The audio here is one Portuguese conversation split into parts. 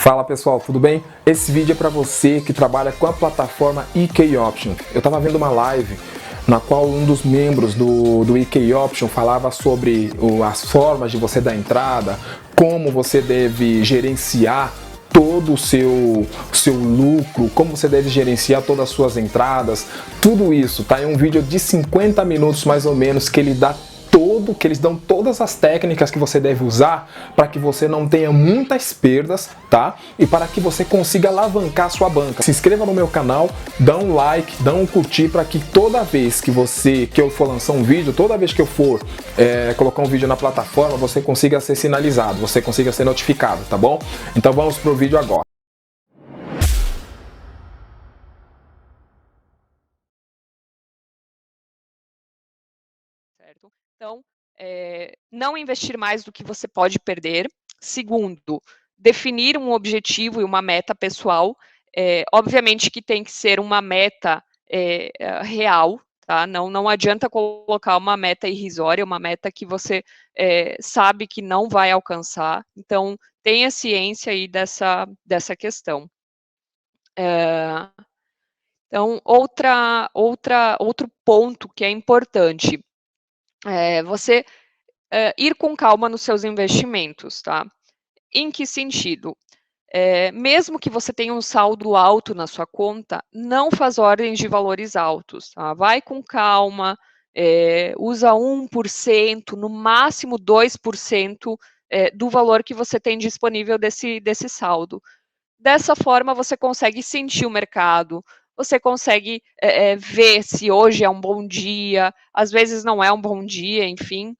Fala pessoal, tudo bem? Esse vídeo é para você que trabalha com a plataforma EK Option. Eu estava vendo uma live na qual um dos membros do EK Option falava sobre as formas de você dar entrada, como você deve gerenciar todo o seu lucro, como você deve gerenciar todas as suas entradas, tudo isso tá em um vídeo de 50 minutos mais ou menos que eles dão todas as técnicas que você deve usar para que você não tenha muitas perdas, tá? E para que você consiga alavancar a sua banca. Se inscreva no meu canal, dá um like, dá um curtir para que toda vez que eu for lançar um vídeo, toda vez que eu for colocar um vídeo na plataforma, você consiga ser sinalizado, você consiga ser notificado, tá bom? Então vamos pro vídeo agora. Certo? Então, não investir mais do que você pode perder. Segundo, definir um objetivo e uma meta pessoal. Obviamente que tem que ser uma meta real, tá? Não adianta colocar uma meta irrisória, uma meta que você sabe que não vai alcançar. Então, tenha ciência aí dessa questão. Então, outro ponto que é importante você ir com calma nos seus investimentos, tá? Em que sentido? Mesmo que você tenha um saldo alto na sua conta, não faz ordens de valores altos, tá? Vai com calma, usa 1%, no máximo 2% do valor que você tem disponível desse saldo. Dessa forma, você consegue sentir o mercado, você consegue ver se hoje é um bom dia, às vezes não é um bom dia, enfim,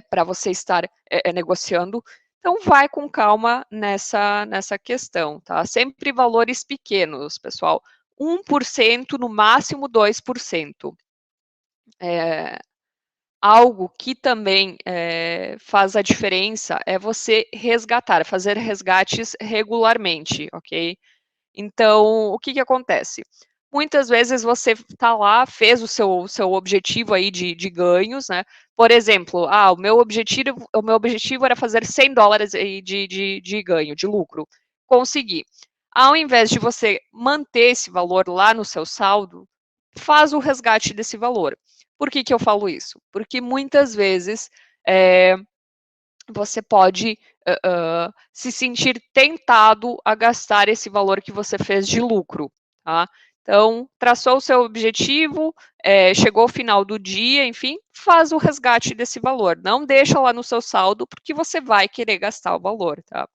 para você estar negociando. Então, vai com calma nessa questão, tá? Sempre valores pequenos, pessoal. 1%, no máximo 2%. Algo que também faz a diferença é você resgatar, fazer resgates regularmente, ok? Então, o que acontece? Muitas vezes você está lá, fez o seu objetivo aí de ganhos, né? Por exemplo, o meu objetivo era fazer $100 aí de ganho, de lucro. Consegui. Ao invés de você manter esse valor lá no seu saldo, faz o resgate desse valor. Por que eu falo isso? Porque muitas vezes você pode se sentir tentado a gastar esse valor que você fez de lucro, tá? Então, traçou o seu objetivo, chegou ao final do dia, enfim, faz o resgate desse valor. Não deixa lá no seu saldo, porque você vai querer gastar o valor, tá?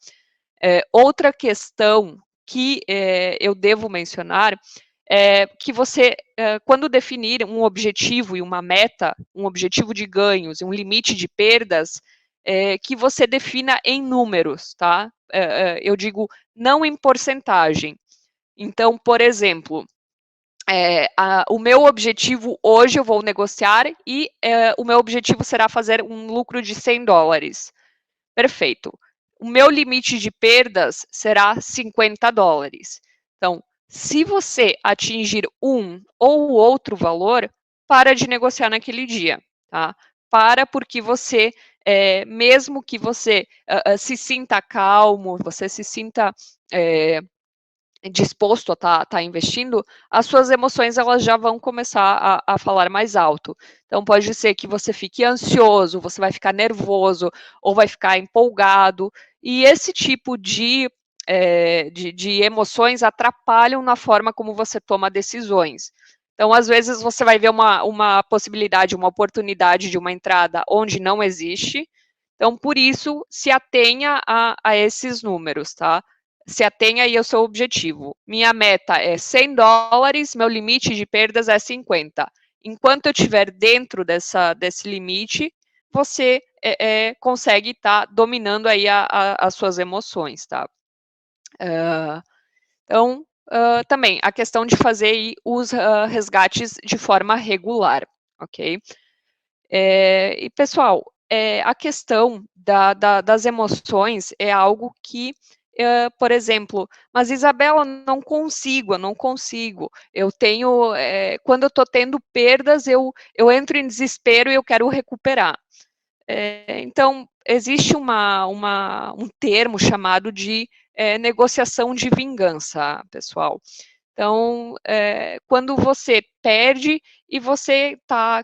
Outra questão que eu devo mencionar é que você, quando definir um objetivo e uma meta, um objetivo de ganhos e um limite de perdas, que você defina em números, tá? Eu digo não em porcentagem. Então, por exemplo, o meu objetivo hoje eu vou negociar e o meu objetivo será fazer um lucro de $100. Perfeito. O meu limite de perdas será $50. Então, se você atingir um ou outro valor, para de negociar naquele dia, tá? Para porque você, mesmo que você se sinta calmo, você se sinta disposto a tá investindo, as suas emoções elas já vão começar a falar mais alto. Então pode ser que você fique ansioso, você vai ficar nervoso ou vai ficar empolgado, e esse tipo de emoções atrapalham na forma como você toma decisões. Então, às vezes, você vai ver uma possibilidade, uma oportunidade de uma entrada onde não existe. Então, por isso, se atenha a esses números, tá? Se atenha aí ao seu objetivo. Minha meta é $100, meu limite de perdas é 50. Enquanto eu estiver dentro desse limite, você consegue estar dominando aí as suas emoções, tá? Então, também, a questão de fazer aí os resgates de forma regular, ok? E, pessoal, a questão das emoções é algo que, por exemplo, mas Isabela, eu não consigo. Eu tenho, quando eu estou tendo perdas, eu entro em desespero e eu quero recuperar. Então, existe um termo chamado de negociação de vingança, pessoal. Então, quando você perde e você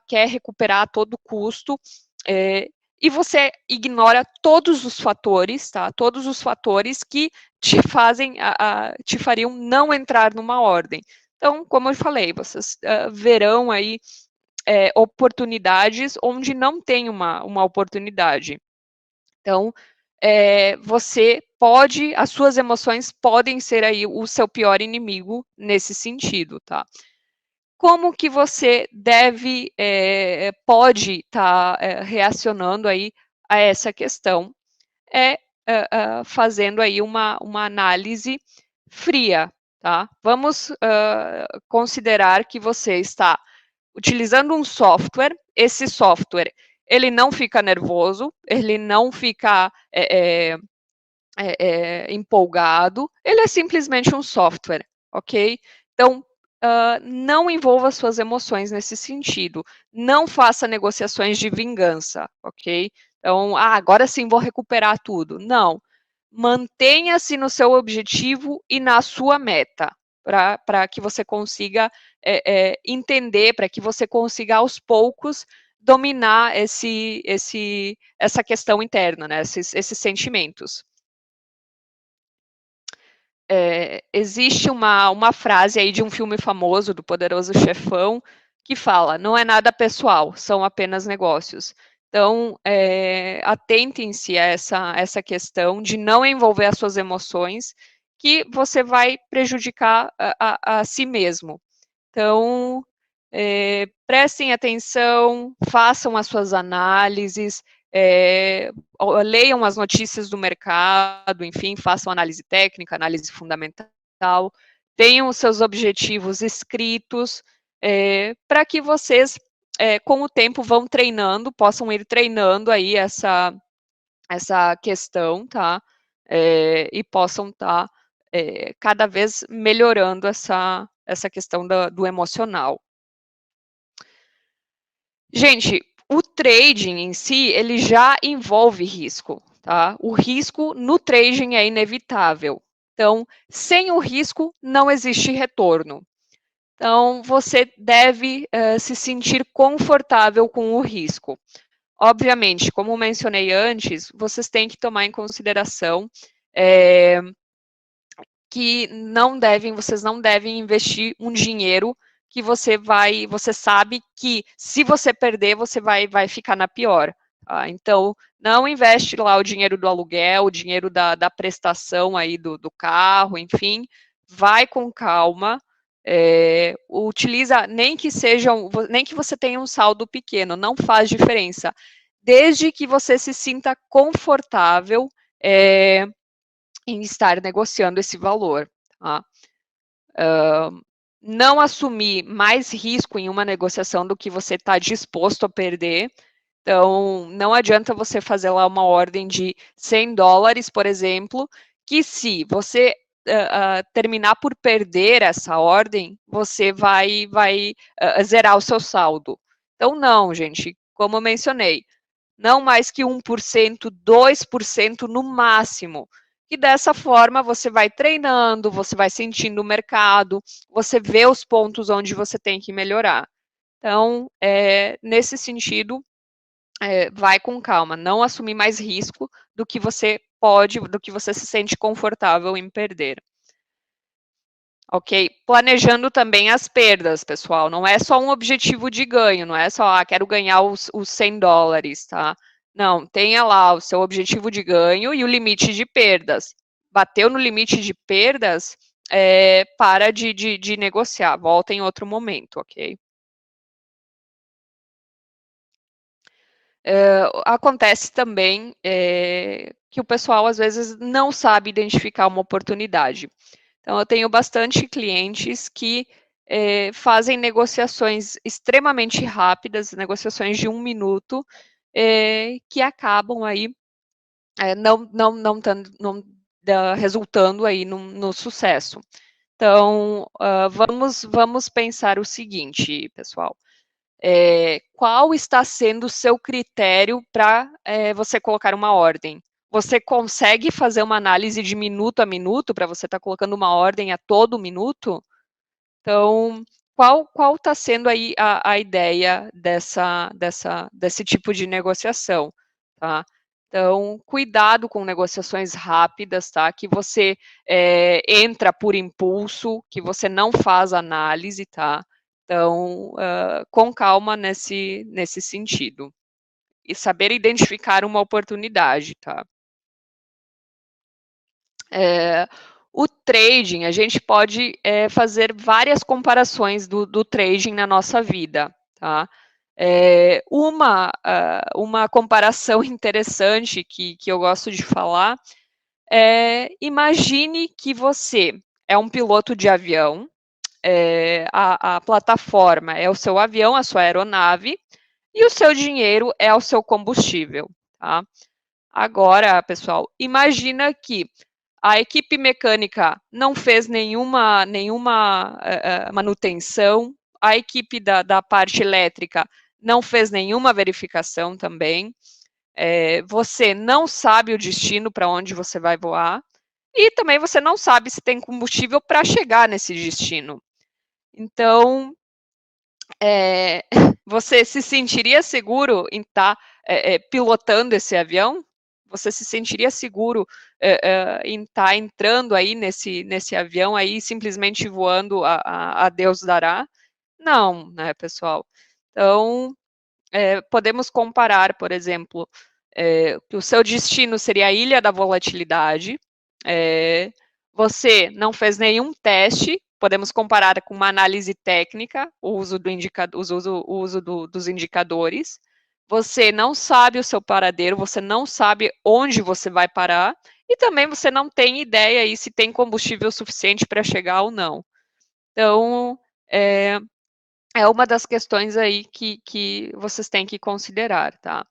quer recuperar a todo custo, e você ignora todos os fatores, tá? Todos os fatores que te te fariam não entrar numa ordem. Então, como eu falei, vocês verão aí oportunidades onde não tem uma oportunidade. Então, as suas emoções podem ser aí o seu pior inimigo nesse sentido, tá? Como que você pode estar reacionando aí a essa questão? Fazendo aí uma análise fria, tá? Vamos considerar que você está utilizando um software, esse software, ele não fica nervoso, ele não fica empolgado, ele é simplesmente um software, ok? Então, não envolva suas emoções nesse sentido, não faça negociações de vingança, ok? Então, agora sim vou recuperar tudo. Não, mantenha-se no seu objetivo e na sua meta, para que você consiga entender, para que você consiga aos poucos dominar essa questão interna, né, esses sentimentos. Existe uma frase aí de um filme famoso, do Poderoso Chefão, que fala, não é nada pessoal, são apenas negócios. Então, atentem-se a essa questão de não envolver as suas emoções, que você vai prejudicar a si mesmo. Então, prestem atenção, façam as suas análises, leiam as notícias do mercado, enfim, façam análise técnica, análise fundamental, tenham os seus objetivos escritos, para que vocês, com o tempo, possam ir treinando aí essa questão, tá? E possam estar cada vez melhorando essa questão do emocional. Gente, o trading em si, ele já envolve risco, tá? O risco no trading é inevitável. Então, sem o risco, não existe retorno. Então, você deve se sentir confortável com o risco. Obviamente, como mencionei antes, vocês têm que tomar em consideração que vocês não devem investir um dinheiro que você sabe que se você perder, você vai ficar na pior. Tá? Então, não investe lá o dinheiro do aluguel, o dinheiro da prestação aí do carro, enfim, vai com calma, utiliza, nem que você tenha um saldo pequeno, não faz diferença, desde que você se sinta confortável, em estar negociando esse valor. Tá? Não assumir mais risco em uma negociação do que você está disposto a perder. Então, não adianta você fazer lá uma ordem de $100, por exemplo, que se você terminar por perder essa ordem, você vai zerar o seu saldo. Então, não, gente, como eu mencionei, não mais que 1%, 2% no máximo. E dessa forma você vai treinando, você vai sentindo o mercado, você vê os pontos onde você tem que melhorar. Então, nesse sentido, vai com calma, não assumir mais risco do que você se sente confortável em perder. Ok? Planejando também as perdas, pessoal. Não é só um objetivo de ganho, não é só, quero ganhar os $100, tá? Não, tenha lá o seu objetivo de ganho e o limite de perdas. Bateu no limite de perdas, para de negociar, volta em outro momento, ok? Acontece também que o pessoal, às vezes, não sabe identificar uma oportunidade. Então, eu tenho bastante clientes que fazem negociações extremamente rápidas, negociações de 1 minuto, que acabam aí não resultando aí no sucesso. Então, vamos pensar o seguinte, pessoal. qual está sendo o seu critério para você colocar uma ordem? Você consegue fazer uma análise de minuto a minuto para você estar colocando uma ordem a todo minuto? Então, qual está sendo aí a ideia desse tipo de negociação, tá? Então, cuidado com negociações rápidas, tá? Que você entra por impulso, que você não faz análise, tá? Então, com calma nesse sentido. E saber identificar uma oportunidade, tá? O trading, a gente pode fazer várias comparações do trading na nossa vida, tá? Uma comparação interessante que eu gosto de falar imagine que você é um piloto de avião, a plataforma é o seu avião, a sua aeronave, e o seu dinheiro é o seu combustível, tá? Agora, pessoal, imagina que a equipe mecânica não fez nenhuma manutenção, a equipe da parte elétrica não fez nenhuma verificação também, você não sabe o destino para onde você vai voar, e também você não sabe se tem combustível para chegar nesse destino. Então, você se sentiria seguro em estar pilotando esse avião? Você se sentiria seguro em estar entrando aí nesse avião aí, simplesmente voando a Deus dará? Não, né, pessoal? Então, podemos comparar, por exemplo, que o seu destino seria a Ilha da Volatilidade, você não fez nenhum teste, podemos comparar com uma análise técnica, o uso dos indicadores, você não sabe o seu paradeiro, você não sabe onde você vai parar, e também você não tem ideia aí se tem combustível suficiente para chegar ou não. Então, é uma das questões aí que vocês têm que considerar, tá?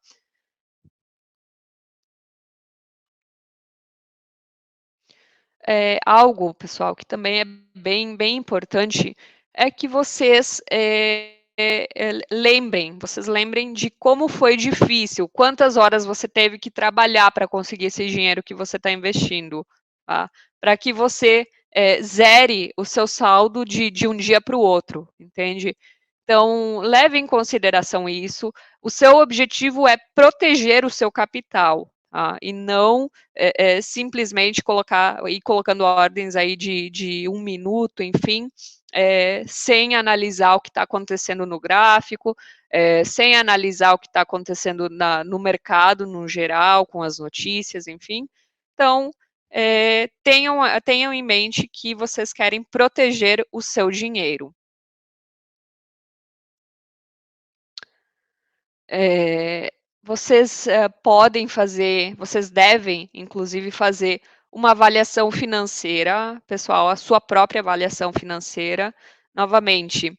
Algo, pessoal, que também é bem importante, é que vocês lembrem de como foi difícil, quantas horas você teve que trabalhar para conseguir esse dinheiro que você está investindo, tá? Para que você zere o seu saldo de um dia para o outro, entende? Então, leve em consideração isso. O seu objetivo é proteger o seu capital, tá? E não simplesmente ir colocando ordens aí de um minuto, enfim, sem analisar o que está acontecendo no gráfico, sem analisar o que está acontecendo no mercado no geral, com as notícias, enfim. Então, tenham em mente que vocês querem proteger o seu dinheiro. Vocês vocês devem, inclusive, fazer uma avaliação financeira, pessoal, a sua própria avaliação financeira. Novamente,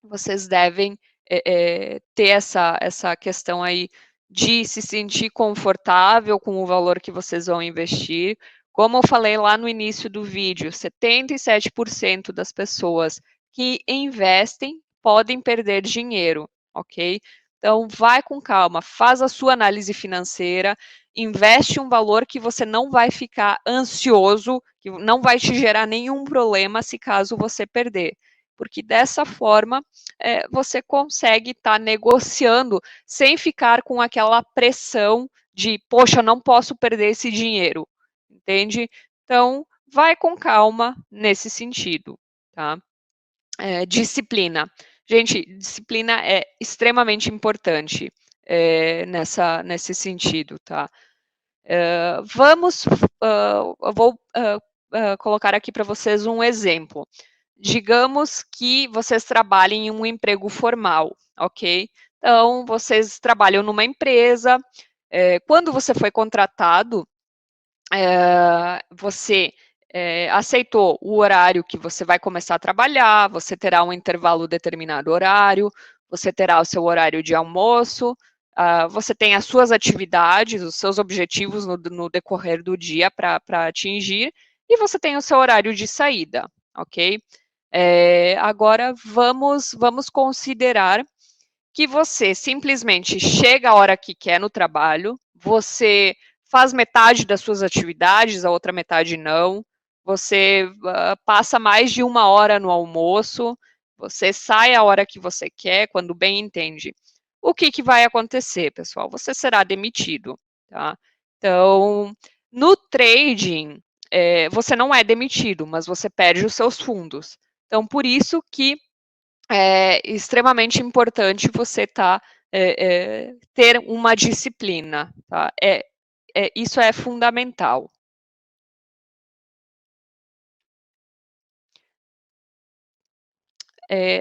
vocês devem ter essa questão aí de se sentir confortável com o valor que vocês vão investir. Como eu falei lá no início do vídeo, 77% das pessoas que investem podem perder dinheiro, ok? Então, vai com calma, faz a sua análise financeira, investe um valor que você não vai ficar ansioso, que não vai te gerar nenhum problema se caso você perder. Porque dessa forma, você consegue estar negociando sem ficar com aquela pressão de, poxa, não posso perder esse dinheiro, entende? Então, vai com calma nesse sentido, tá? Disciplina. Gente, disciplina é extremamente importante nesse sentido, tá? Eu vou colocar aqui para vocês um exemplo. Digamos que vocês trabalhem em um emprego formal, ok? Então, vocês trabalham numa empresa, quando você foi contratado, você aceitou o horário que você vai começar a trabalhar, você terá um intervalo determinado horário, você terá o seu horário de almoço, você tem as suas atividades, os seus objetivos no decorrer do dia para atingir, e você tem o seu horário de saída, ok? Agora, vamos considerar que você simplesmente chega a hora que quer no trabalho, você faz metade das suas atividades, a outra metade não, você passa mais de 1 hora no almoço, você sai a hora que você quer, quando bem entende. O que vai acontecer, pessoal? Você será demitido, tá? Então, no trading, você não é demitido, mas você perde os seus fundos. Então, por isso que é extremamente importante você ter uma disciplina, tá? Isso é fundamental.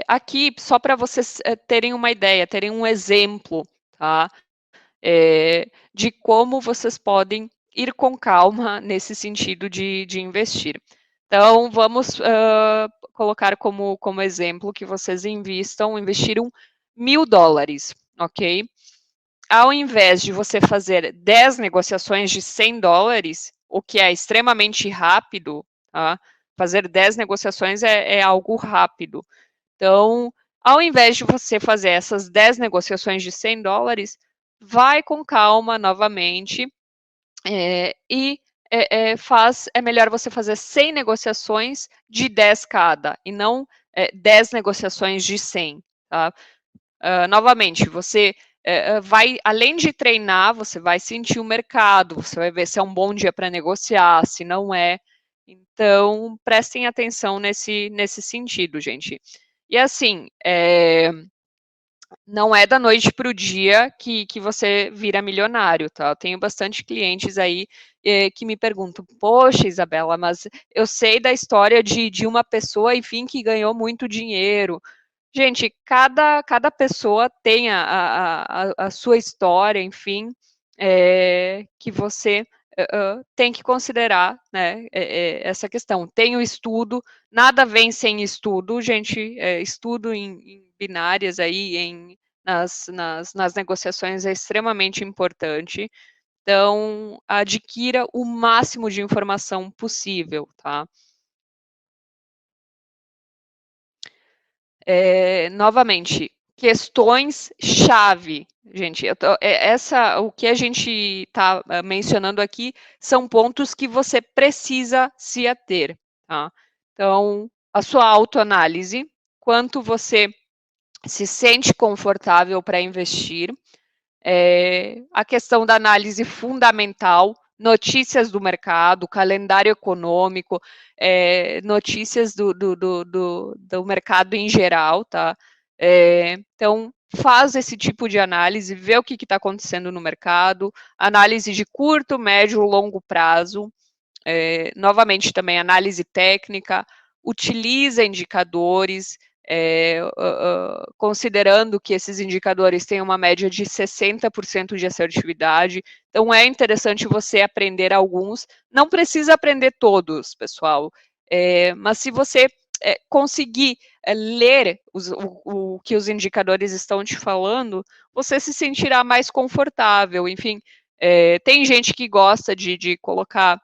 Aqui, só para vocês terem uma ideia, terem um exemplo, tá? De como vocês podem ir com calma nesse sentido de investir. Então, vamos colocar como exemplo que vocês investiram $1.000, ok? Ao invés de você fazer 10 negociações de $100, o que é extremamente rápido, tá? Fazer 10 negociações é algo rápido. Então, ao invés de você fazer essas 10 negociações de $100, vai com calma novamente e é melhor você fazer 100 negociações de 10 cada, e não 10 negociações de 100, tá? Novamente, você vai, além de treinar, você vai sentir o mercado, você vai ver se é um bom dia para negociar, se não é. Então, prestem atenção nesse sentido, gente. E assim, não é da noite para o dia que você vira milionário, tá? Eu tenho bastante clientes aí que me perguntam, poxa, Isabela, mas eu sei da história de uma pessoa, enfim, que ganhou muito dinheiro. Gente, cada pessoa tem a sua história, enfim, que você tem que considerar, né, essa questão. Tem o estudo, nada vem sem estudo, gente, estudo em binárias aí, nas negociações é extremamente importante. Então, adquira o máximo de informação possível, tá? Novamente, questões-chave, gente, o que a gente está mencionando aqui são pontos que você precisa se ater, tá? Então, a sua autoanálise, quanto você se sente confortável para investir, a questão da análise fundamental, notícias do mercado, calendário econômico, notícias do mercado em geral, tá? Então, faz esse tipo de análise, vê o que está acontecendo no mercado, análise de curto, médio, longo prazo, novamente também análise técnica, utiliza indicadores, considerando que esses indicadores têm uma média de 60% de assertividade, então é interessante você aprender alguns, não precisa aprender todos, pessoal, mas se você conseguir ler o que os indicadores estão te falando, você se sentirá mais confortável, enfim, tem gente que gosta de colocar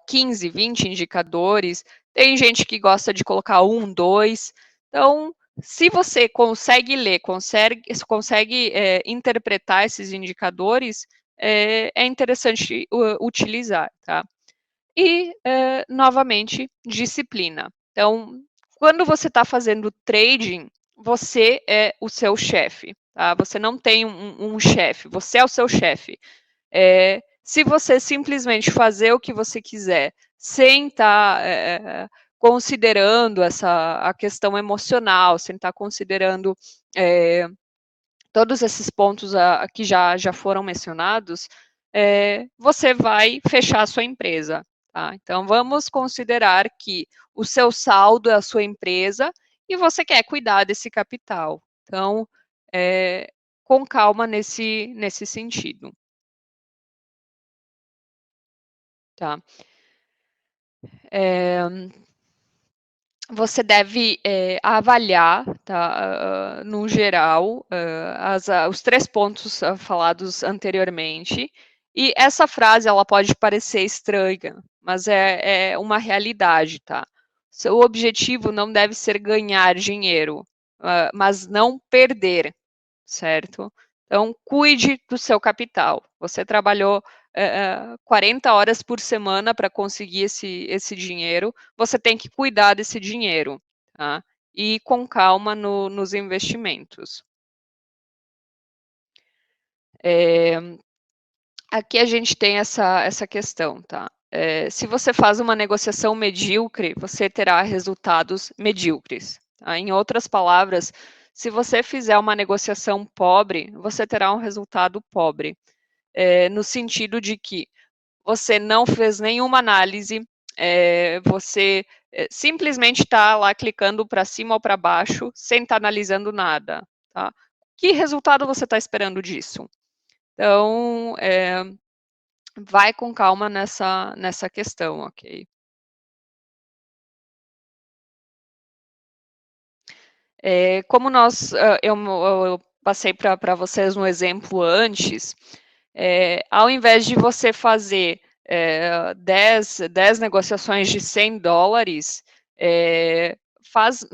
15, 20 indicadores, tem gente que gosta de colocar 1, 2. Então, se você consegue ler, consegue interpretar esses indicadores, é interessante utilizar, tá? E, novamente, disciplina. Então, quando você está fazendo trading, você é o seu chefe, tá? Você não tem um chefe, você é o seu chefe. Se você simplesmente fazer o que você quiser, sem estar considerando a questão emocional, sem estar considerando todos esses pontos que já foram mencionados, você vai fechar a sua empresa. Tá? Então, vamos considerar que o seu saldo é a sua empresa e você quer cuidar desse capital. Então, com calma nesse sentido. Tá? Você deve avaliar, tá, no geral, os 3 pontos falados anteriormente, e essa frase ela pode parecer estranha, mas é uma realidade, tá? Seu objetivo não deve ser ganhar dinheiro, mas não perder, certo? Então, cuide do seu capital. Você trabalhou 40 horas por semana para conseguir esse dinheiro, você tem que cuidar desse dinheiro, tá? E ir com calma nos investimentos. Aqui a gente tem essa questão, tá? Se você faz uma negociação medíocre, você terá resultados medíocres. Tá? Em outras palavras, se você fizer uma negociação pobre, você terá um resultado pobre. No sentido de que você não fez nenhuma análise, você simplesmente está lá clicando para cima ou para baixo, sem estar analisando nada. Tá? Que resultado você está esperando disso? Então, vai com calma nessa questão, ok? Como eu passei para vocês um exemplo antes, ao invés de você fazer 10 negociações de $100, faz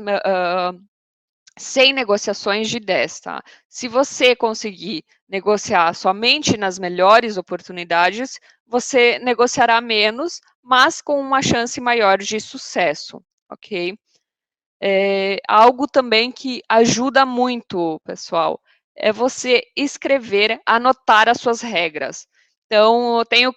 100 negociações de 10, tá? Se você conseguir negociar somente nas melhores oportunidades, você negociará menos, mas com uma chance maior de sucesso, ok? Algo também que ajuda muito, pessoal, é você escrever, anotar as suas regras. Então, eu tenho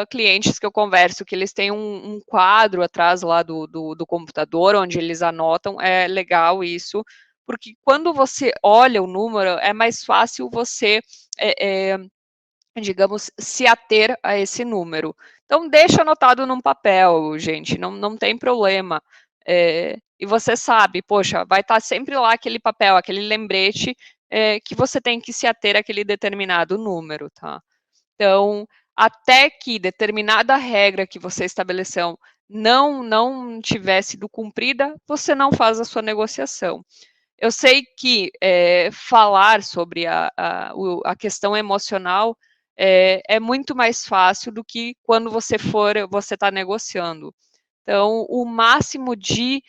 clientes que eu converso que eles têm um quadro atrás lá do computador, onde eles anotam, é legal isso, porque quando você olha o número, é mais fácil você, digamos, se ater a esse número. Então, deixa anotado num papel, gente, não tem problema. E você sabe, poxa, vai estar sempre lá aquele papel, aquele lembrete, que você tem que se ater àquele determinado número, tá? Então, até que determinada regra que você estabeleceu não tiver sido cumprida, você não faz a sua negociação. Eu sei que falar sobre a questão emocional é muito mais fácil do que quando você está negociando. Então, o máximo de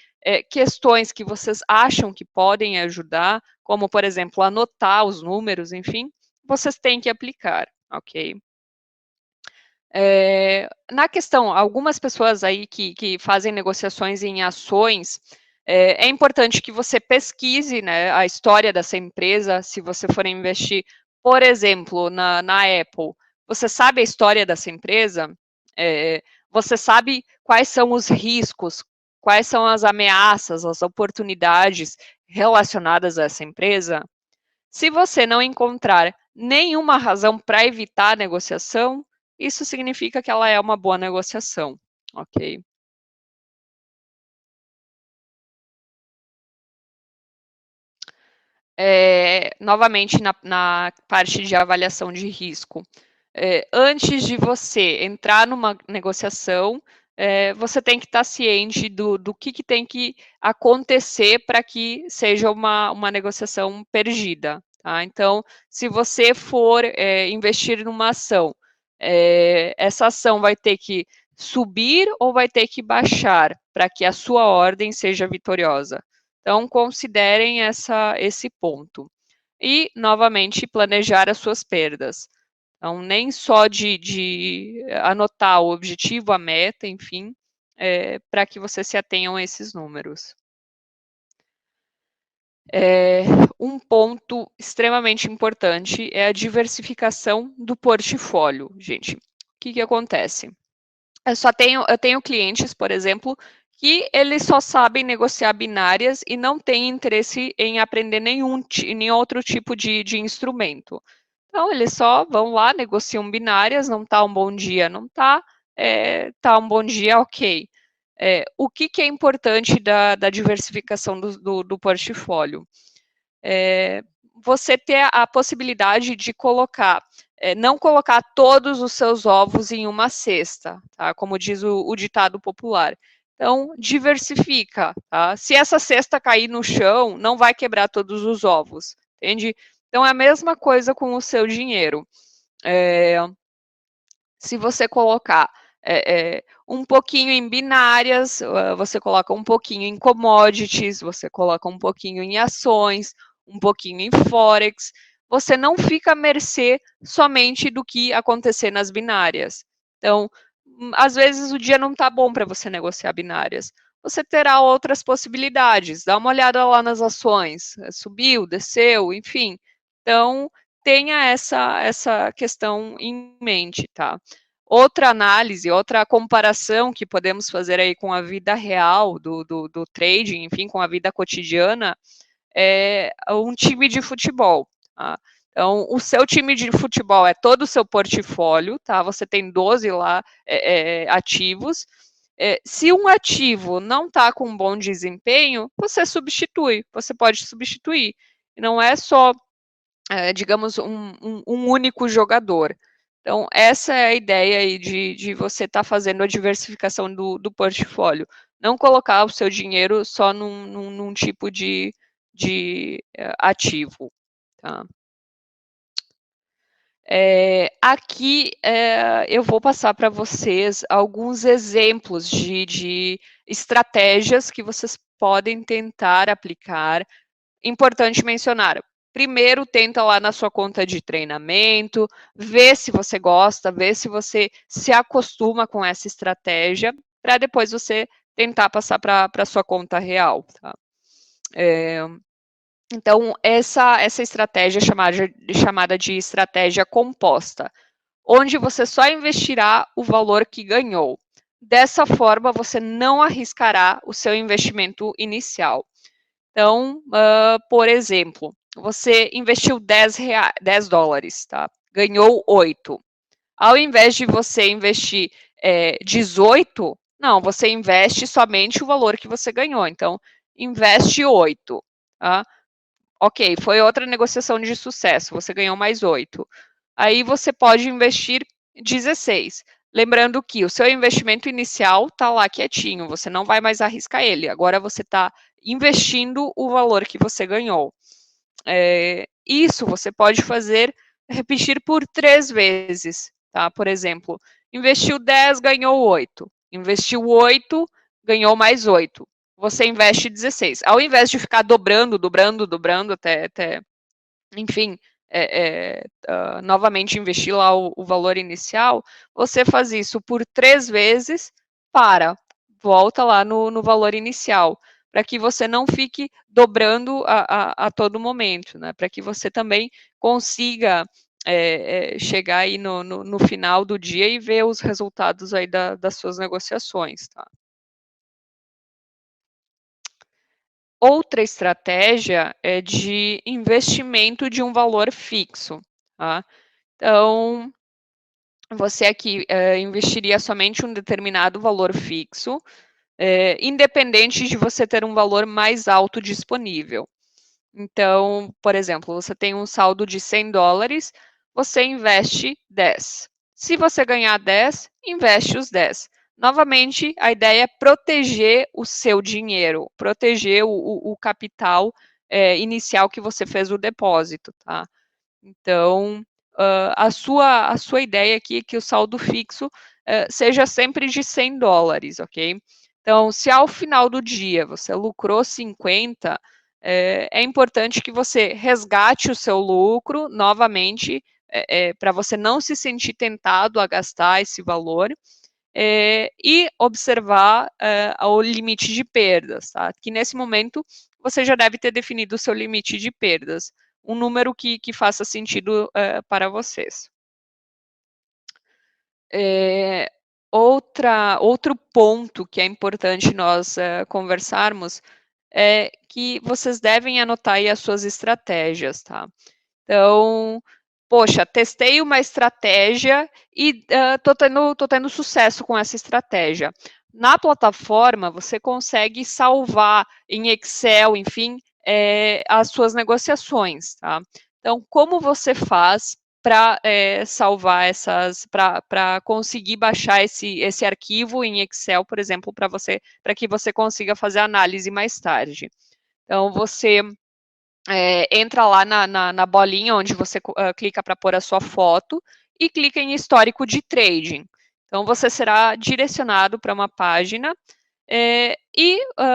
questões que vocês acham que podem ajudar, como, por exemplo, anotar os números, enfim, vocês têm que aplicar, ok? Na questão, algumas pessoas aí que fazem negociações em ações, é importante que você pesquise, né, a história dessa empresa, se você for investir, por exemplo, na Apple. Você sabe a história dessa empresa? Você sabe quais são os riscos, quais são as ameaças, as oportunidades relacionadas a essa empresa? Se você não encontrar nenhuma razão para evitar a negociação, isso significa que ela é uma boa negociação, ok? Novamente, na parte de avaliação de risco, antes de você entrar numa negociação, você tem que estar ciente do que tem que acontecer para que seja uma negociação perdida, tá? Então, se você for investir numa ação, essa ação vai ter que subir ou vai ter que baixar para que a sua ordem seja vitoriosa. Então, considerem esse ponto. E, novamente, planejar as suas perdas. Então, nem só de anotar o objetivo, a meta, enfim, para que você se atenham a esses números. Um ponto extremamente importante é a diversificação do portfólio, gente. O que acontece? Eu tenho clientes, por exemplo, que eles só sabem negociar binárias e não têm interesse em aprender nenhum outro tipo de instrumento. Então, eles só vão lá, negociam binárias, não está um bom dia, não está, está um bom dia, ok. O que é importante da diversificação do portfólio? Você ter a possibilidade de colocar, não colocar todos os seus ovos em uma cesta, tá? Como diz o ditado popular. Então, diversifica, tá? Se essa cesta cair no chão, não vai quebrar todos os ovos, entende? Então, é a mesma coisa com o seu dinheiro. Se você colocar um pouquinho em binárias, você coloca um pouquinho em commodities, você coloca um pouquinho em ações, um pouquinho em forex. Você não fica à mercê somente do que acontecer nas binárias. Então, às vezes o dia não está bom para você negociar binárias. Você terá outras possibilidades. Dá uma olhada lá nas ações. Subiu, desceu, enfim. Então, tenha essa questão em mente, tá? Outra análise, outra comparação que podemos fazer aí com a vida real do trading, enfim, com a vida cotidiana, é um time de futebol, tá? Então, o seu time de futebol é todo o seu portfólio, tá? Você tem 12 lá ativos. Se um ativo não está com um bom desempenho, você substitui, você pode substituir. Não é só, digamos, um único jogador. Então, essa é a ideia aí de você estar fazendo a diversificação do portfólio. Não colocar o seu dinheiro só num tipo de ativo. Tá? Aqui eu vou passar para vocês alguns exemplos de estratégias que vocês podem tentar aplicar. Importante mencionar, primeiro tenta lá na sua conta de treinamento, vê se você gosta, vê se você se acostuma com essa estratégia, para depois você tentar passar para a sua conta real. Tá? Então, essa estratégia é chamada de estratégia composta, onde você só investirá o valor que ganhou. Dessa forma, você não arriscará o seu investimento inicial. Então, por exemplo, você investiu 10 dólares, tá? Ganhou 8. Ao invés de você investir 18, não, você investe somente o valor que você ganhou. Então, investe 8. Tá? Ok, foi outra negociação de sucesso, você ganhou mais 8. Aí você pode investir 16. Lembrando que o seu investimento inicial está lá quietinho, você não vai mais arriscar ele. Agora você está investindo o valor que você ganhou. Isso você pode fazer, repetir por 3 vezes. Tá? Por exemplo, investiu 10, ganhou 8. Investiu 8, ganhou mais 8. Você investe 16. Ao invés de ficar dobrando até enfim, novamente investir lá o valor inicial, você faz isso por 3 vezes, volta lá no valor inicial, para que você não fique dobrando a todo momento, né? Para que você também consiga chegar aí no final do dia e ver os resultados aí das suas negociações, tá? Outra estratégia é de investimento de um valor fixo, tá? Então, você aqui investiria somente um determinado valor fixo, independente de você ter um valor mais alto disponível. Então, por exemplo, você tem um saldo de 100 dólares, você investe 10. Se você ganhar 10, investe os 10. Novamente, a ideia é proteger o seu dinheiro, proteger o capital inicial que você fez o depósito, tá? Então, a sua ideia aqui é que o saldo fixo seja sempre de 100 dólares, ok? Então, se ao final do dia você lucrou 50, é importante que você resgate o seu lucro novamente, para você não se sentir tentado a gastar esse valor, e observar o limite de perdas, tá? Que nesse momento você já deve ter definido o seu limite de perdas, um número que faça sentido para vocês. Outro ponto que é importante nós conversarmos é que vocês devem anotar aí as suas estratégias, tá? Então, poxa, testei uma estratégia e tô tendo sucesso com essa estratégia. Na plataforma, você consegue salvar em Excel, enfim, as suas negociações, tá? Então, como você faz para salvar para conseguir baixar esse arquivo em Excel, por exemplo, para que você consiga fazer análise mais tarde? Então, você entra lá na bolinha onde você clica para pôr a sua foto e clica em histórico de trading. Então, você será direcionado para uma página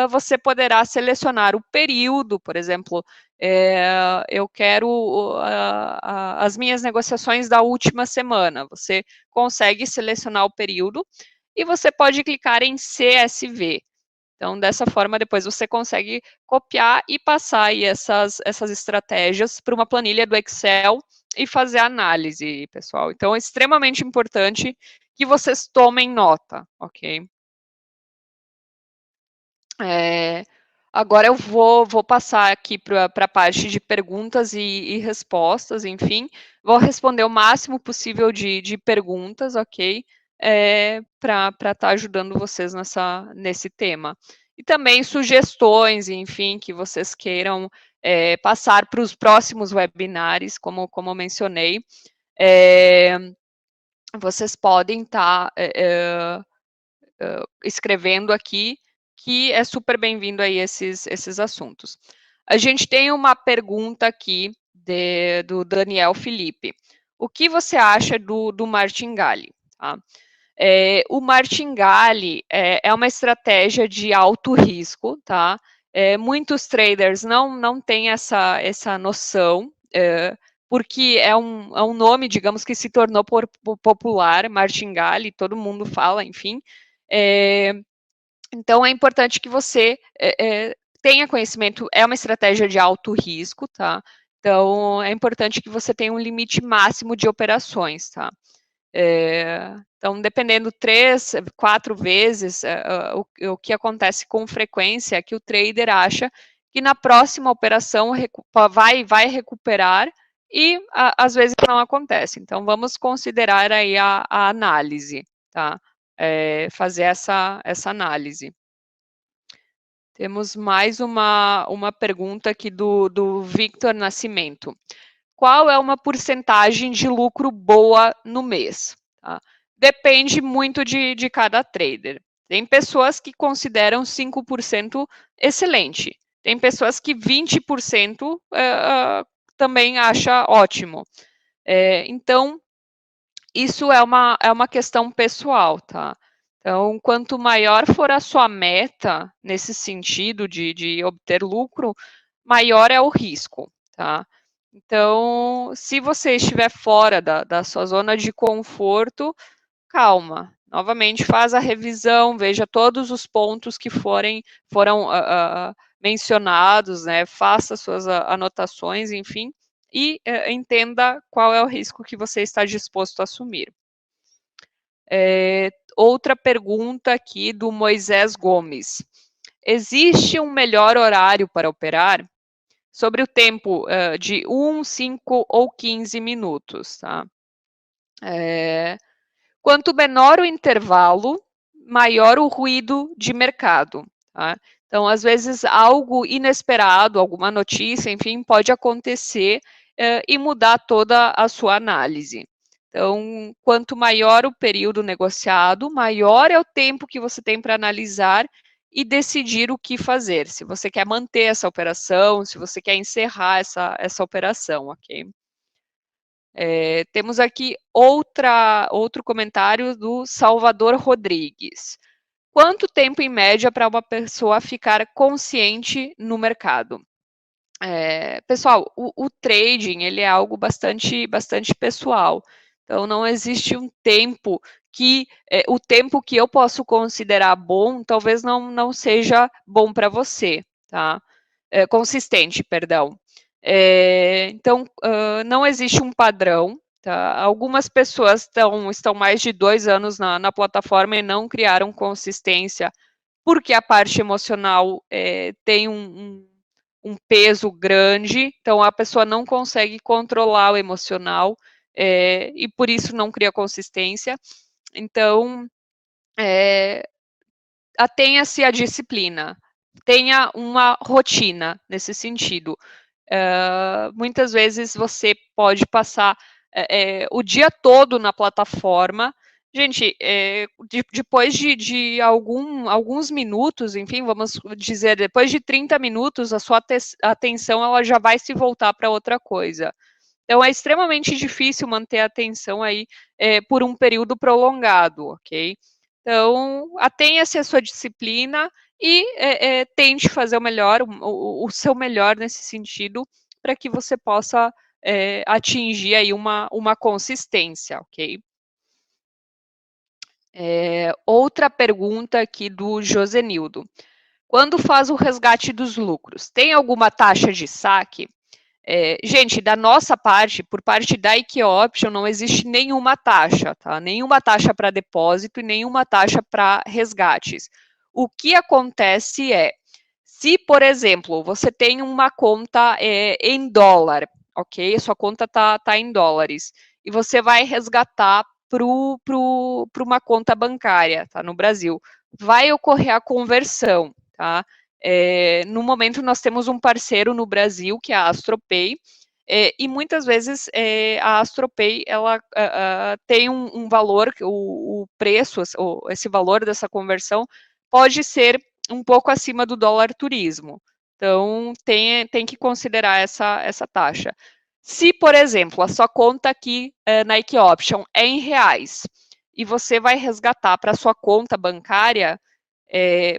você poderá selecionar o período, por exemplo, eu quero as minhas negociações da última semana. Você consegue selecionar o período e você pode clicar em CSV. Então, dessa forma, depois você consegue copiar e passar aí essas estratégias para uma planilha do Excel e fazer análise, pessoal. Então, é extremamente importante que vocês tomem nota, ok? Agora eu vou passar aqui para a parte de perguntas e respostas, enfim. Vou responder o máximo possível de perguntas, ok? Para estar ajudando vocês nesse tema. E também sugestões, enfim, que vocês queiram passar para os próximos webinars, como eu mencionei. Vocês podem estar escrevendo aqui, que é super bem-vindo aí esses assuntos. A gente tem uma pergunta aqui do Daniel Felipe. O que você acha do martingale? Tá? O martingale é uma estratégia de alto risco, tá? Muitos traders não têm essa noção, porque é um nome, digamos, que se tornou popular, martingale, todo mundo fala, enfim. Então, é importante que você tenha conhecimento, é uma estratégia de alto risco, tá? Então, é importante que você tenha um limite máximo de operações, tá? Então, dependendo 3, 4 vezes, o que acontece com frequência é que o trader acha que na próxima operação vai recuperar e às vezes não acontece. Então, vamos considerar aí a análise, tá? Fazer essa análise. Temos mais uma pergunta aqui do Victor Nascimento. Qual é uma porcentagem de lucro boa no mês? Tá? Depende muito de cada trader. Tem pessoas que consideram 5% excelente. Tem pessoas que 20% também acha ótimo. Então, isso é uma questão pessoal, tá? Então, quanto maior for a sua meta, nesse sentido de obter lucro, maior é o risco, tá? Então, se você estiver fora da sua zona de conforto, calma. Novamente, faz a revisão, veja todos os pontos que foram mencionados, né? Faça suas anotações, enfim, e entenda qual é o risco que você está disposto a assumir. Outra pergunta aqui do Moisés Gomes. Existe um melhor horário para operar? Sobre o tempo de 1, 5 ou 15 minutos, tá? Quanto menor o intervalo, maior o ruído de mercado, tá? Então, às vezes, algo inesperado, alguma notícia, enfim, pode acontecer e mudar toda a sua análise. Então, quanto maior o período negociado, maior é o tempo que você tem para analisar e decidir o que fazer. Se você quer manter essa operação, se você quer encerrar essa operação, ok? Temos aqui outro comentário do Salvador Rodrigues. Quanto tempo, em média, para uma pessoa ficar consciente no mercado? Pessoal, o trading ele é algo bastante pessoal. Então, não existe um tempo o tempo que eu posso considerar bom, talvez não seja bom para você, tá? Consistente, perdão. Então, não existe um padrão, tá? Algumas pessoas estão mais de 2 anos na plataforma e não criaram consistência, porque a parte emocional tem um peso grande, então a pessoa não consegue controlar o emocional e por isso não cria consistência. Então, atenha-se à disciplina, tenha uma rotina nesse sentido. Muitas vezes você pode passar o dia todo na plataforma. Gente, depois de alguns minutos, enfim, vamos dizer, depois de 30 minutos, a sua atenção ela já vai se voltar para outra coisa. Então, é extremamente difícil manter a atenção aí por um período prolongado, ok? Então, atenha-se à sua disciplina e tente fazer o melhor, o seu melhor nesse sentido, para que você possa atingir aí uma consistência, ok? Outra pergunta aqui do Josenildo. Quando faz o resgate dos lucros, tem alguma taxa de saque? Gente, da nossa parte, por parte da IK Option, não existe nenhuma taxa, tá? Nenhuma taxa para depósito e nenhuma taxa para resgates. O que acontece se, por exemplo, você tem uma conta em dólar, ok? Sua conta tá em dólares, e você vai resgatar para uma conta bancária, tá? No Brasil. Vai ocorrer a conversão, tá? No momento, nós temos um parceiro no Brasil, que é a AstroPay, e muitas vezes a AstroPay ela tem um valor, o preço, esse valor dessa conversão pode ser um pouco acima do dólar turismo. Então, tem que considerar essa taxa. Se, por exemplo, a sua conta aqui na IK Option é em reais e você vai resgatar para a sua conta bancária,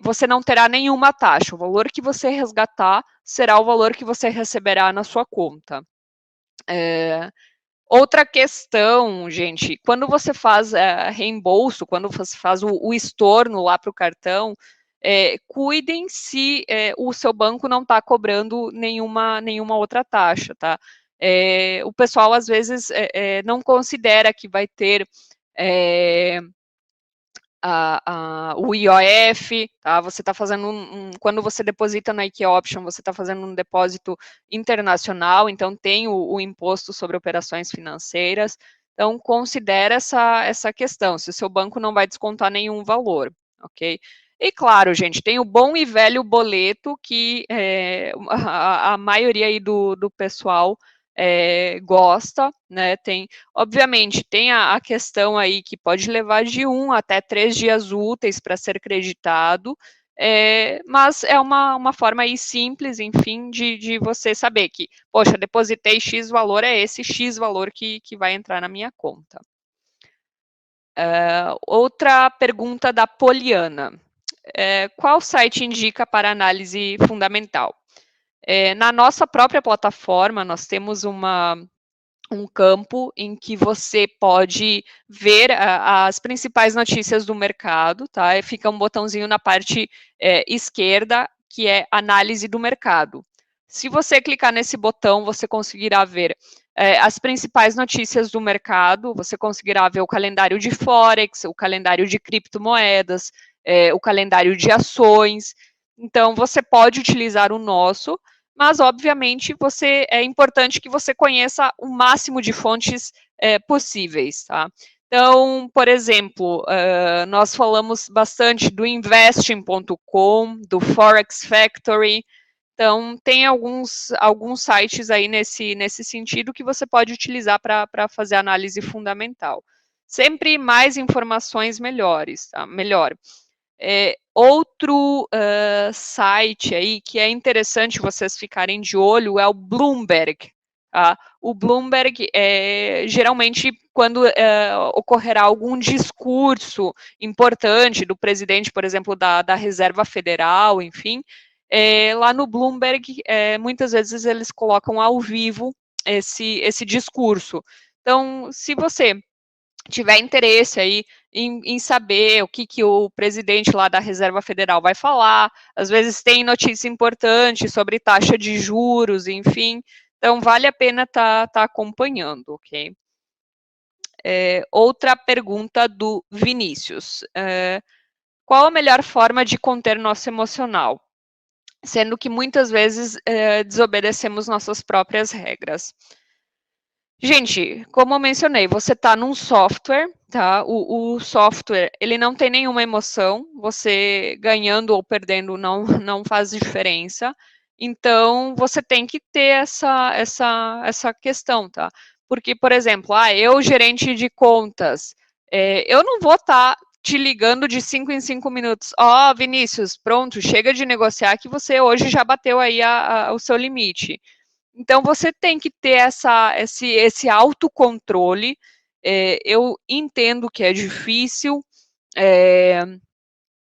você não terá nenhuma taxa. O valor que você resgatar será o valor que você receberá na sua conta. Outra questão, gente, quando você faz reembolso, quando você faz o estorno lá para o cartão, cuidem se o seu banco não está cobrando nenhuma outra taxa, tá? O pessoal, às vezes, não considera que vai ter o IOF, tá? Você está fazendo quando você deposita na IK Option, você está fazendo um depósito internacional, então tem o imposto sobre operações financeiras. Então, considere essa questão, se o seu banco não vai descontar nenhum valor, ok? E claro, gente, tem o bom e velho boleto, que a maioria aí do pessoal gosta, né? Obviamente, tem a questão aí que pode levar de 1 até 3 dias úteis para ser creditado, mas é uma forma aí simples, enfim, de você saber que, poxa, depositei X valor, é esse X valor que vai entrar na minha conta. Outra pergunta da Poliana. Qual site indica para análise fundamental? Na nossa própria plataforma, nós temos um campo em que você pode ver as principais notícias do mercado, tá? Fica um botãozinho na parte esquerda, que é análise do mercado. Se você clicar nesse botão, você conseguirá ver as principais notícias do mercado, você conseguirá ver o calendário de Forex, o calendário de criptomoedas, o calendário de ações. Então, você pode utilizar o nosso, mas, obviamente, é importante que você conheça o máximo de fontes possíveis, tá? Então, por exemplo, nós falamos bastante do investing.com, do Forex Factory. Então, tem alguns sites aí nesse sentido que você pode utilizar para fazer análise fundamental. Sempre mais informações melhores, tá? Melhor. Outro site aí que é interessante vocês ficarem de olho é o Bloomberg. Tá? O Bloomberg, geralmente, quando ocorrerá algum discurso importante do presidente, por exemplo, da Reserva Federal, enfim, lá no Bloomberg, muitas vezes eles colocam ao vivo esse discurso. Então, se você tiver interesse aí em saber o que o presidente lá da Reserva Federal vai falar, às vezes tem notícia importante sobre taxa de juros, enfim, então vale a pena tá acompanhando, ok? Outra pergunta do Vinícius. Qual a melhor forma de conter nosso emocional? Sendo que muitas vezes desobedecemos nossas próprias regras. Gente, como eu mencionei, você está num software, tá? O software, ele não tem nenhuma emoção, você ganhando ou perdendo não faz diferença. Então, você tem que ter essa questão, tá? Porque, por exemplo, eu, gerente de contas, eu não vou estar te ligando de 5 em 5 minutos. Vinícius, pronto, chega de negociar que você hoje já bateu aí o seu limite. Então, você tem que ter esse autocontrole. Eu entendo que é difícil,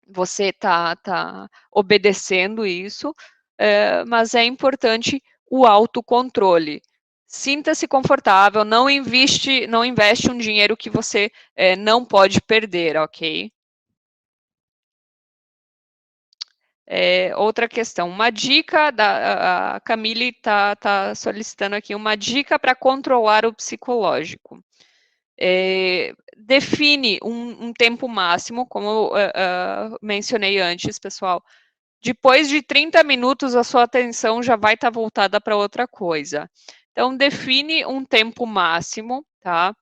você tá obedecendo isso, mas é importante o autocontrole. Sinta-se confortável, não investe um dinheiro que você não pode perder, ok? Outra questão, uma dica, a Camille tá solicitando aqui uma dica para controlar o psicológico. Define um tempo máximo, como eu mencionei antes, pessoal. Depois de 30 minutos, a sua atenção já vai estar voltada para outra coisa. Então, define um tempo máximo, tá?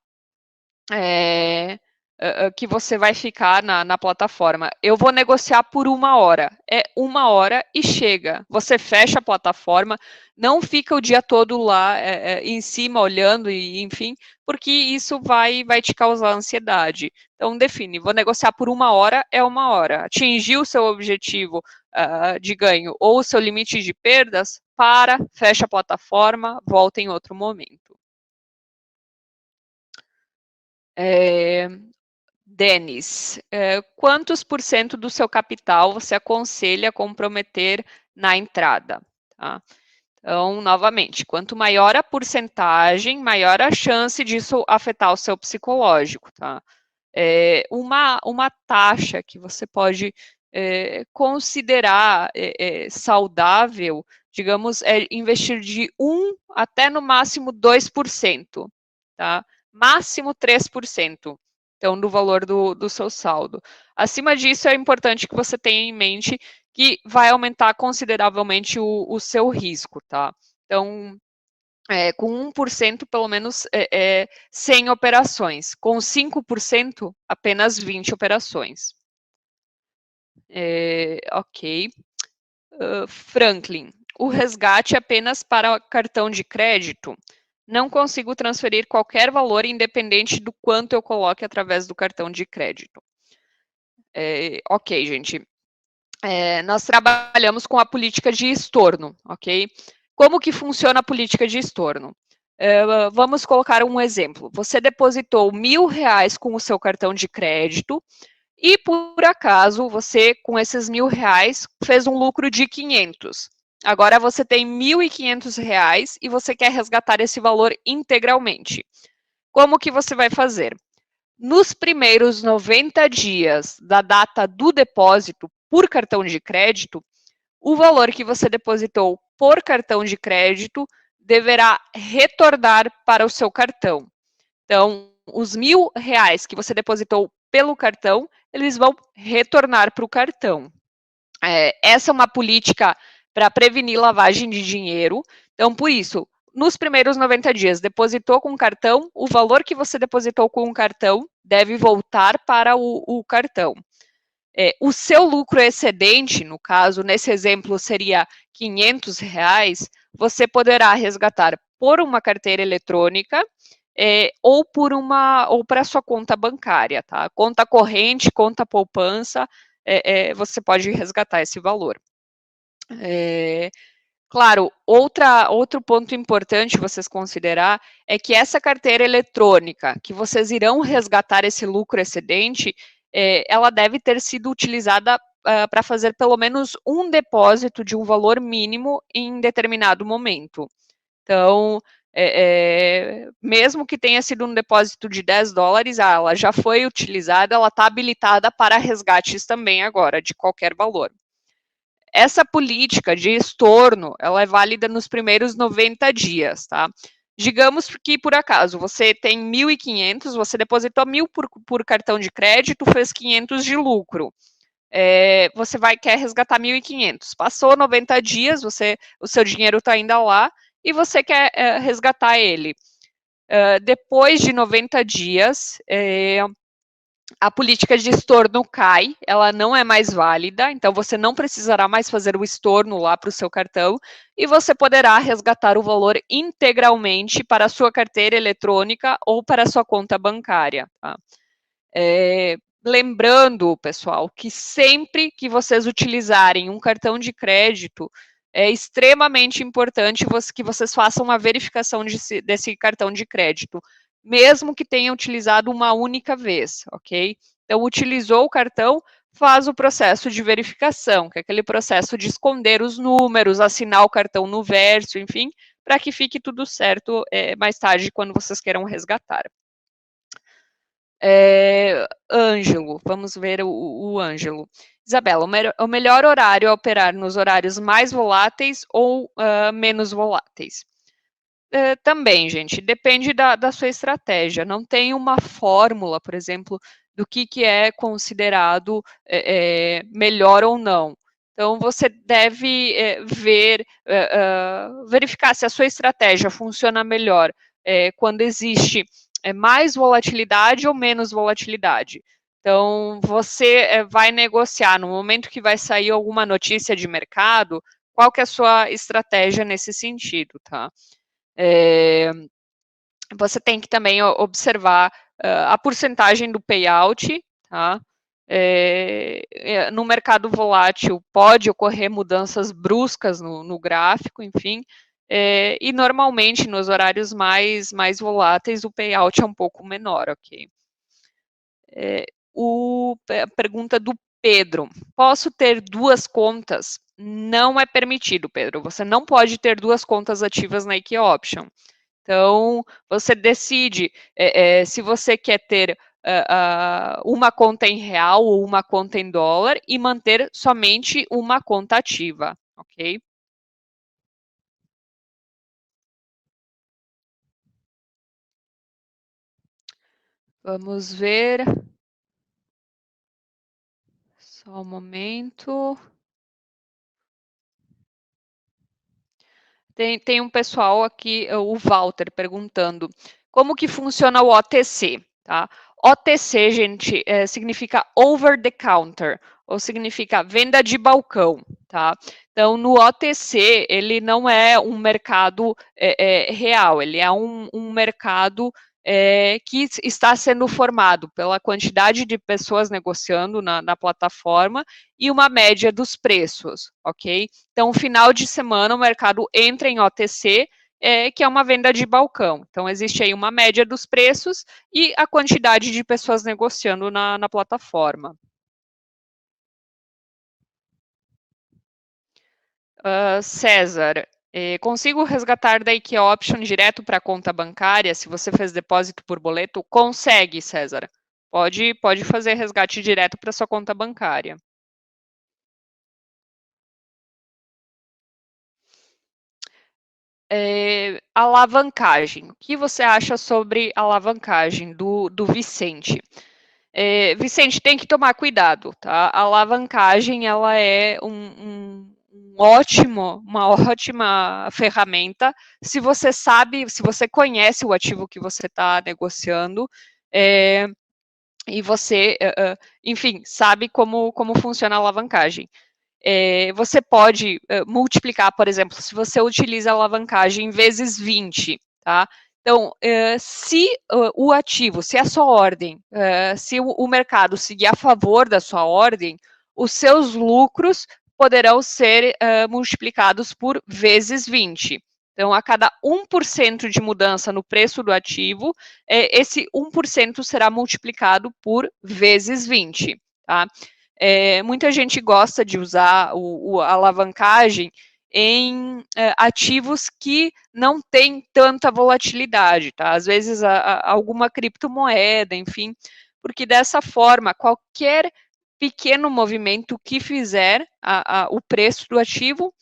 Que você vai ficar na plataforma. Eu vou negociar por 1 hora. É 1 hora e chega. Você fecha a plataforma, não fica o dia todo lá em cima olhando, e enfim, porque isso vai te causar ansiedade. Então, define, vou negociar por 1 hora, é 1 hora. Atingiu o seu objetivo de ganho ou o seu limite de perdas, fecha a plataforma, volta em outro momento. Denis, quantos por cento do seu capital você aconselha comprometer na entrada? Tá? Então, novamente, quanto maior a porcentagem, maior a chance disso afetar o seu psicológico. Tá? Uma taxa que você pode considerar saudável, digamos, é investir de 1 até no máximo 2%, tá? Máximo 3%, então, do valor do seu saldo. Acima disso, é importante que você tenha em mente que vai aumentar consideravelmente o seu risco, tá? Então, com 1%, pelo menos 100 operações. Com 5%, apenas 20 operações. Ok. Franklin, o resgate é apenas para cartão de crédito? Não consigo transferir qualquer valor independente do quanto eu coloque através do cartão de crédito. Ok, gente. Nós trabalhamos com a política de estorno, ok? Como que funciona a política de estorno? Vamos colocar um exemplo. Você depositou R$ 1.000 com o seu cartão de crédito e, por acaso, você, com esses R$ 1.000, fez um lucro de 500. Agora você tem R$ 1.500 e você quer resgatar esse valor integralmente. Como que você vai fazer? Nos primeiros 90 dias da data do depósito por cartão de crédito, o valor que você depositou por cartão de crédito deverá retornar para o seu cartão. Então, os R$ 1.000 que você depositou pelo cartão, eles vão retornar para o cartão. Essa é uma política para prevenir lavagem de dinheiro. Então, por isso, nos primeiros 90 dias, depositou com o cartão, o valor que você depositou com o cartão deve voltar para o cartão. O seu lucro excedente, no caso, nesse exemplo, seria R$ 500, você poderá resgatar por uma carteira eletrônica ou para sua conta bancária, tá? Conta corrente, conta poupança, você pode resgatar esse valor. Claro, outro ponto importante vocês considerar é que essa carteira eletrônica, que vocês irão resgatar esse lucro excedente, ela deve ter sido utilizada para fazer pelo menos um depósito de um valor mínimo em determinado momento. Então, mesmo que tenha sido um depósito de $10, ela já foi utilizada, ela está habilitada para resgates também agora, de qualquer valor. Essa política de estorno, ela é válida nos primeiros 90 dias, tá? Digamos que, por acaso, você tem 1.500, você depositou 1.000 por cartão de crédito, fez 500 de lucro. Você quer resgatar 1.500. Passou 90 dias, o seu dinheiro está ainda lá, e você quer resgatar ele. Depois de 90 dias, a política de estorno cai, ela não é mais válida, então você não precisará mais fazer o estorno lá para o seu cartão e você poderá resgatar o valor integralmente para a sua carteira eletrônica ou para a sua conta bancária. Tá? Lembrando, pessoal, que sempre que vocês utilizarem um cartão de crédito, é extremamente importante que vocês façam uma verificação desse cartão de crédito, mesmo que tenha utilizado uma única vez, ok? Então, utilizou o cartão, faz o processo de verificação, que é aquele processo de esconder os números, assinar o cartão no verso, enfim, para que fique tudo certo mais tarde, quando vocês queiram resgatar. Ângelo, vamos ver o Ângelo. Isabela, o melhor horário é operar nos horários mais voláteis ou menos voláteis? Também, gente, depende da sua estratégia. Não tem uma fórmula, por exemplo, do que é considerado melhor ou não. Então, você deve verificar se a sua estratégia funciona melhor quando existe mais volatilidade ou menos volatilidade. Então, você vai negociar no momento que vai sair alguma notícia de mercado, qual que é a sua estratégia nesse sentido, tá? Você tem que também observar a porcentagem do payout, tá? No mercado volátil pode ocorrer mudanças bruscas no gráfico, enfim, e normalmente nos horários mais voláteis o payout é um pouco menor, ok? A pergunta do Pedro: posso ter duas contas? Não é permitido, Pedro. Você não pode ter duas contas ativas na IK Option. Então, você decide se você quer ter uma conta em real ou uma conta em dólar e manter somente uma conta ativa, ok? Vamos ver. Só um momento. Tem um pessoal aqui, o Walter, perguntando como que funciona o OTC, tá? OTC, gente, significa over the counter, ou significa venda de balcão, tá? Então, no OTC, ele não é um mercado real, ele é um mercado que está sendo formado pela quantidade de pessoas negociando na plataforma e uma média dos preços, ok? Então, final de semana, o mercado entra em OTC, que é uma venda de balcão. Então, existe aí uma média dos preços e a quantidade de pessoas negociando na plataforma. César, consigo resgatar da IK Option direto para a conta bancária se você fez depósito por boleto? Consegue, César. Pode fazer resgate direto para sua conta bancária. Alavancagem. O que você acha sobre alavancagem do Vicente? Vicente, tem que tomar cuidado, tá? A alavancagem, ela é uma ótima ferramenta se você sabe, se você conhece o ativo que você está negociando, e você, enfim, sabe como funciona a alavancagem. Você pode multiplicar, por exemplo, se você utiliza a alavancagem vezes 20, tá? Então, se o ativo, se a sua ordem, se o mercado seguir a favor da sua ordem, os seus lucros poderão ser multiplicados por vezes 20. Então, a cada 1% de mudança no preço do ativo, esse 1% será multiplicado por vezes 20, tá? Muita gente gosta de usar a alavancagem em ativos que não têm tanta volatilidade, tá? Às vezes alguma criptomoeda, enfim, porque dessa forma, qualquer pequeno movimento que fizer o preço do ativo,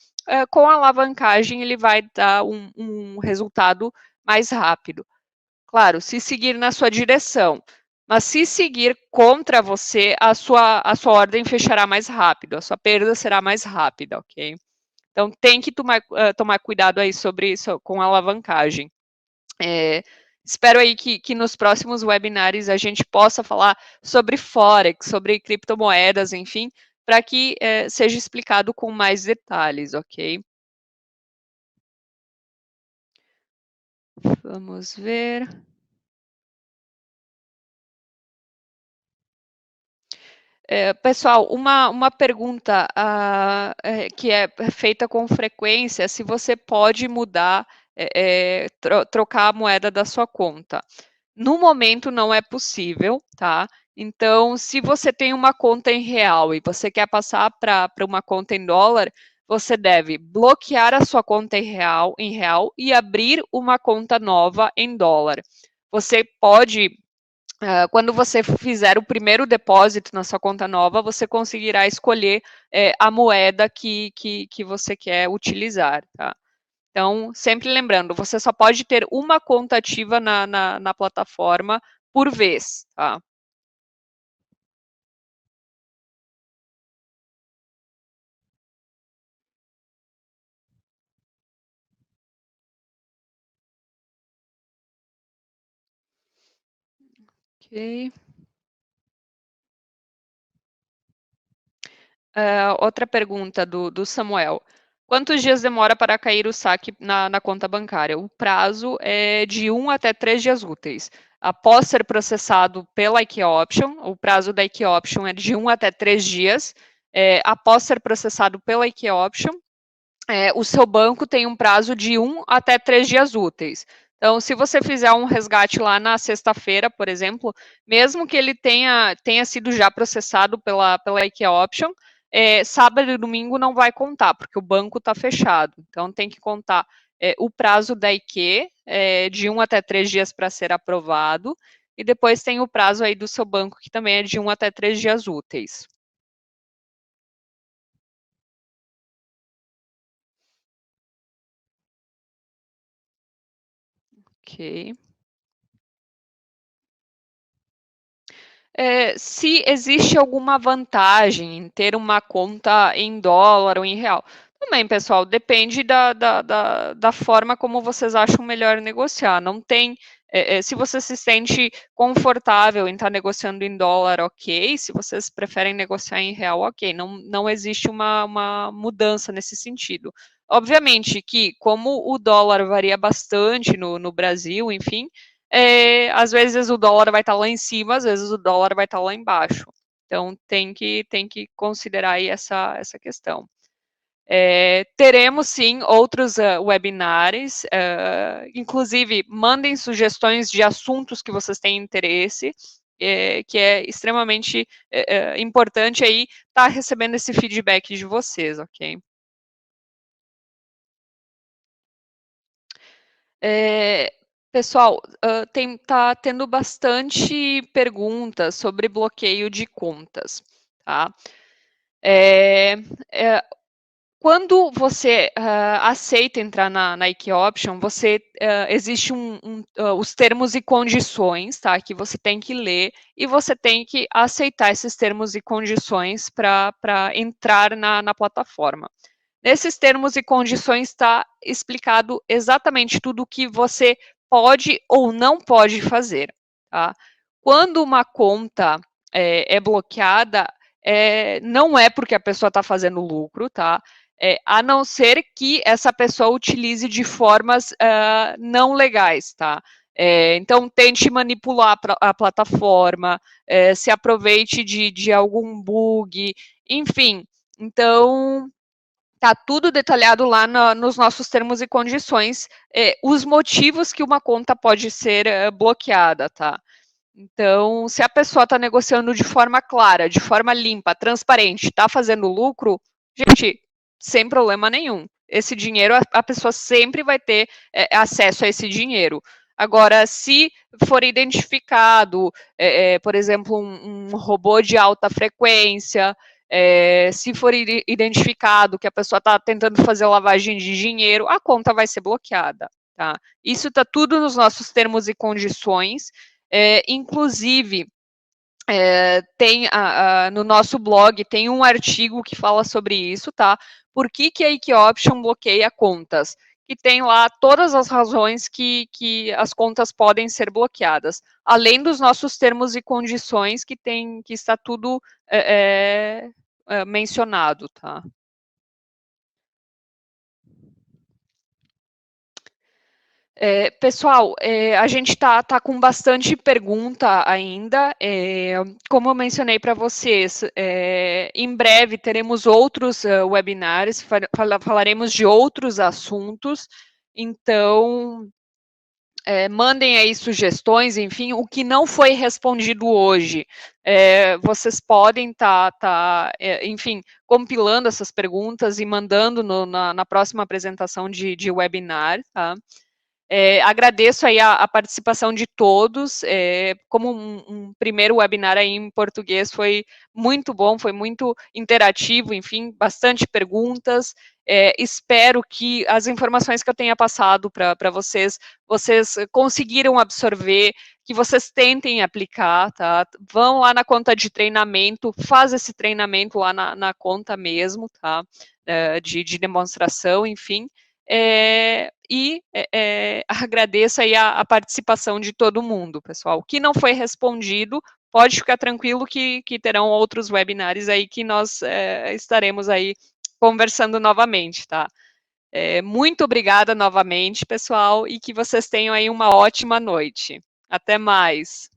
com a alavancagem ele vai dar um resultado mais rápido. Claro, se seguir na sua direção. Mas se seguir contra você, a sua ordem fechará mais rápido, a sua perda será mais rápida, ok? Então tem que tomar cuidado aí sobre isso com a alavancagem. Espero aí que nos próximos webinars a gente possa falar sobre Forex, sobre criptomoedas, enfim, para que seja explicado com mais detalhes, ok? Vamos ver. Pessoal, uma pergunta que é feita com frequência, se você pode mudar, trocar a moeda da sua conta. No momento não é possível, tá? Então, se você tem uma conta em real e você quer passar para uma conta em dólar, você deve bloquear a sua conta em real e abrir uma conta nova em dólar. Você pode quando você fizer o primeiro depósito na sua conta nova, você conseguirá escolher a moeda que você quer utilizar, tá? Então, sempre lembrando, você só pode ter uma conta ativa na plataforma por vez, tá? Ok. Outra pergunta do Samuel. Quantos dias demora para cair o saque na conta bancária? O prazo é de 1 até 3 dias úteis. Após ser processado pela IK Option, o prazo da IK Option é de 1 até 3 dias. Após ser processado pela IK Option, o seu banco tem um prazo de 1 até 3 dias úteis. Então, se você fizer um resgate lá na sexta-feira, por exemplo, mesmo que ele tenha sido já processado pela IKEA Option, sábado e domingo não vai contar, porque o banco está fechado. Então, tem que contar o prazo da IKEA, de 1 até 3 dias para ser aprovado, e depois tem o prazo aí do seu banco, que também é de 1 até 3 dias úteis. Ok. Se existe alguma vantagem em ter uma conta em dólar ou em real. Também, pessoal, depende da forma como vocês acham melhor negociar. Não tem. Se você se sente confortável em estar negociando em dólar, ok. Se vocês preferem negociar em real, ok. Não existe uma mudança nesse sentido. Obviamente que, como o dólar varia bastante no Brasil, enfim, às vezes o dólar vai estar lá em cima, às vezes o dólar vai estar lá embaixo. Então tem que considerar aí essa questão. Teremos sim outros webinars, inclusive mandem sugestões de assuntos que vocês têm interesse, que é extremamente importante aí estar recebendo esse feedback de vocês, ok? É, pessoal, tá tendo bastante perguntas sobre bloqueio de contas, tá? É, é, quando você aceita entrar na IK Option, existe os termos e condições, tá? Que você tem que ler e você tem que aceitar esses termos e condições para entrar na plataforma. Nesses termos e condições está explicado exatamente tudo o que você pode ou não pode fazer, tá? Quando uma conta é bloqueada, não é porque a pessoa está fazendo lucro, tá? A não ser que essa pessoa utilize de formas não legais, tá? Então, tente manipular a plataforma, se aproveite de algum bug, enfim. Então, tá tudo detalhado lá nos nossos termos e condições, os motivos que uma conta pode ser bloqueada, tá? Então, se a pessoa está negociando de forma clara, de forma limpa, transparente, está fazendo lucro, gente, sem problema nenhum. Esse dinheiro, a pessoa sempre vai ter acesso a esse dinheiro. Agora, se for identificado, por exemplo, um robô de alta frequência, se for identificado que a pessoa está tentando fazer lavagem de dinheiro, a conta vai ser bloqueada. Tá? Isso está tudo nos nossos termos e condições. Inclusive, no nosso blog tem um artigo que fala sobre isso, tá? Por que a IKEOption bloqueia contas? Que tem lá todas as razões que as contas podem ser bloqueadas, além dos nossos termos e condições que está tudo mencionado, tá? Pessoal, a gente está com bastante pergunta ainda. Como eu mencionei para vocês, em breve teremos outros webinars, falaremos de outros assuntos. Então, mandem aí sugestões, enfim, o que não foi respondido hoje. Vocês podem enfim, compilando essas perguntas e mandando na próxima apresentação de webinar, tá? Agradeço aí a participação de todos, como um primeiro webinar aí em português foi muito bom, foi muito interativo, enfim, bastante perguntas, espero que as informações que eu tenha passado para vocês, vocês conseguiram absorver, que vocês tentem aplicar, tá? Vão lá na conta de treinamento, faz esse treinamento lá na conta mesmo, tá? De demonstração, enfim, agradeço aí a participação de todo mundo, pessoal. O que não foi respondido, pode ficar tranquilo que terão outros webinars aí que nós estaremos aí conversando novamente, tá? Muito obrigada novamente, pessoal, e que vocês tenham aí uma ótima noite. Até mais.